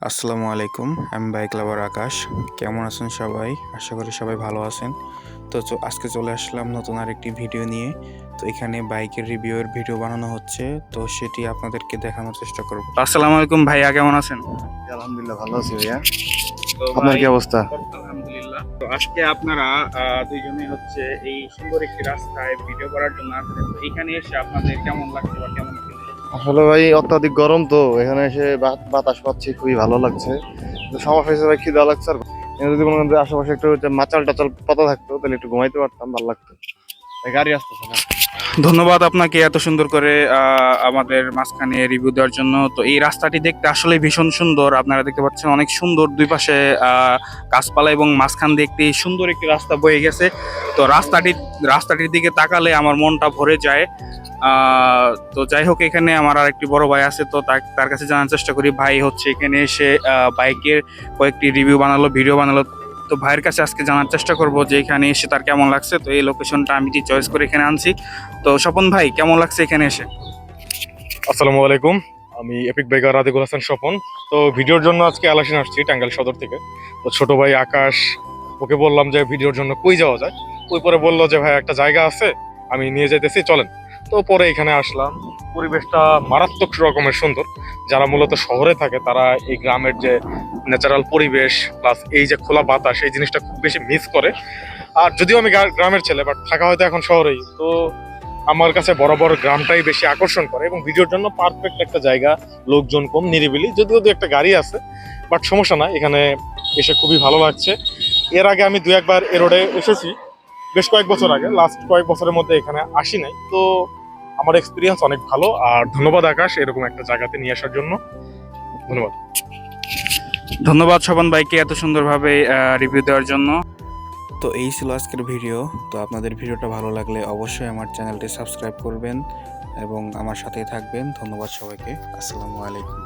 আসসালামু আলাইকুম, আমি বাইক লাভার আকাশ। কেমন আছেন সবাই? আশা করি সবাই ভালো আছেন। তো আজকে চলে আসলাম নতুন আরেকটি ভিডিও নিয়ে। তো এখানে বাইকের রিভিউয়ের ভিডিও বানানো হচ্ছে, তো সেটি আপনাদেরকে দেখানোর চেষ্টা করব। আসসালামু আলাইকুম ভাইয়া, কেমন আছেন? আলহামদুলিল্লাহ ভালো আছি ভাইয়া। তো আপনার ভাই, কি অবস্থা? আলহামদুলিল্লাহ। তো আজকে আপনারা দুইজনে হচ্ছে এই সুন্দর একটি রাস্তায় ভিডিও করার জন্য আসছেন। তো এখানে এসে আপনাদের কেমন লাগছে বা কেমন ফিল? আসলে ভাই অত্যাধিক গরম তো এখানে এসে বাতাস পাচ্ছি, খুবই ভালো লাগছে। কিন্তু সমস্যা হিসেবে ভাই খিদা লাগছে। আর এখানে যদি মনে করেন যে আশেপাশে একটু মাচাল টাচাল পাতা থাকতো তাহলে একটু ঘুমাইতে পারতাম, ভালো লাগতো। এই গাড়ি আসতেছে না। ধন্যবাদ আপনাকে এত সুন্দর করে আমাদের মাঝখানে রিভিউ দেওয়ার জন্য। তো এই রাস্তাটি দেখতে আসলে ভীষণ সুন্দর। আপনারা দেখতে পাচ্ছেন অনেক সুন্দর, দুই পাশে গাছপালা এবং মাঝখান দিয়ে একটি সুন্দর একটি রাস্তা বয়ে গেছে। তো রাস্তাটির দিকে তাকালে আমার মনটা ভরে যায়। তো যাই হোক, এখানে আমার আর একটি বড় ভাই আছে, তো তার কাছে জানার চেষ্টা করি। ভাই হচ্ছে এখানে এসে বাইকের কয়েকটি রিভিউ বানালো, ভিডিও বানালো। তো ভাইয়ের কাছে আজকে জানার চেষ্টা করব যে এখানে এসে তার কেমন লাগছে। তো এই লোকেশনটা আমি চয়েস করে এখানে আনছি। তো স্বপন ভাই, কেমন লাগছে এখানে এসে? আসসালামু আলাইকুম। আমি এপিক বাইকার রাদিকুল হাসান স্বপন। তো ভিডিওর জন্য আজকে আলাসিন আসছি টাঙ্গাইল সদর থেকে। তো ছোট ভাই আকাশ, ওকে বললাম যে ভিডিওর জন্য কই যাওয়া যায়। ওই পরে বললো যে ভাই একটা জায়গা আছে, আমি নিয়ে যাইতেছি, চলেন। তো পরে এখানে আসলাম। পরিবেশটা মারাত্মক রকমের সুন্দর। যারা মূলত শহরে থাকে তারা এই গ্রামের যে ন্যাচারাল পরিবেশ প্লাস এই যে খোলা বাতাস, এই জিনিসটা খুব বেশি মিস করে। আর যদিও আমি গ্রামের ছেলে, বাট থাকা হয়তো এখন শহরেই, তো আমার কাছে বরাবর গ্রামটাই বেশি আকর্ষণ করে এবং ভিডিওর জন্য পারফেক্ট একটা জায়গা। লোকজন কম, নিরিবিলি, যদিও দু একটা গাড়ি আছে, বাট সমস্যা না, এখানে এসে খুবই ভালো লাগছে। এর আগে আমি দু একবার এ রোডে এসেছি, বেশ কয়েক বছর আগে। লাস্ট কয়েক বছরের মধ্যে এখানে আসি নাই। তো আমার এক্সপিরিয়েন্স অনেক ভালো। আর ধন্যবাদ আকাশ এরকম একটা জায়গাতে নিয়ে আসার জন্য। ধন্যবাদ। ধন্যবাদ স্বপন ভাইকে এত সুন্দরভাবে রিভিউ দেওয়ার জন্য। তো এই ছিল আজকের ভিডিও। তো আপনাদের ভিডিওটা ভালো লাগলে অবশ্যই আমার চ্যানেলটি সাবস্ক্রাইব করবেন এবং আমার সাথেই থাকবেন। ধন্যবাদ সবাইকে। আসসালামু আলাইকুম।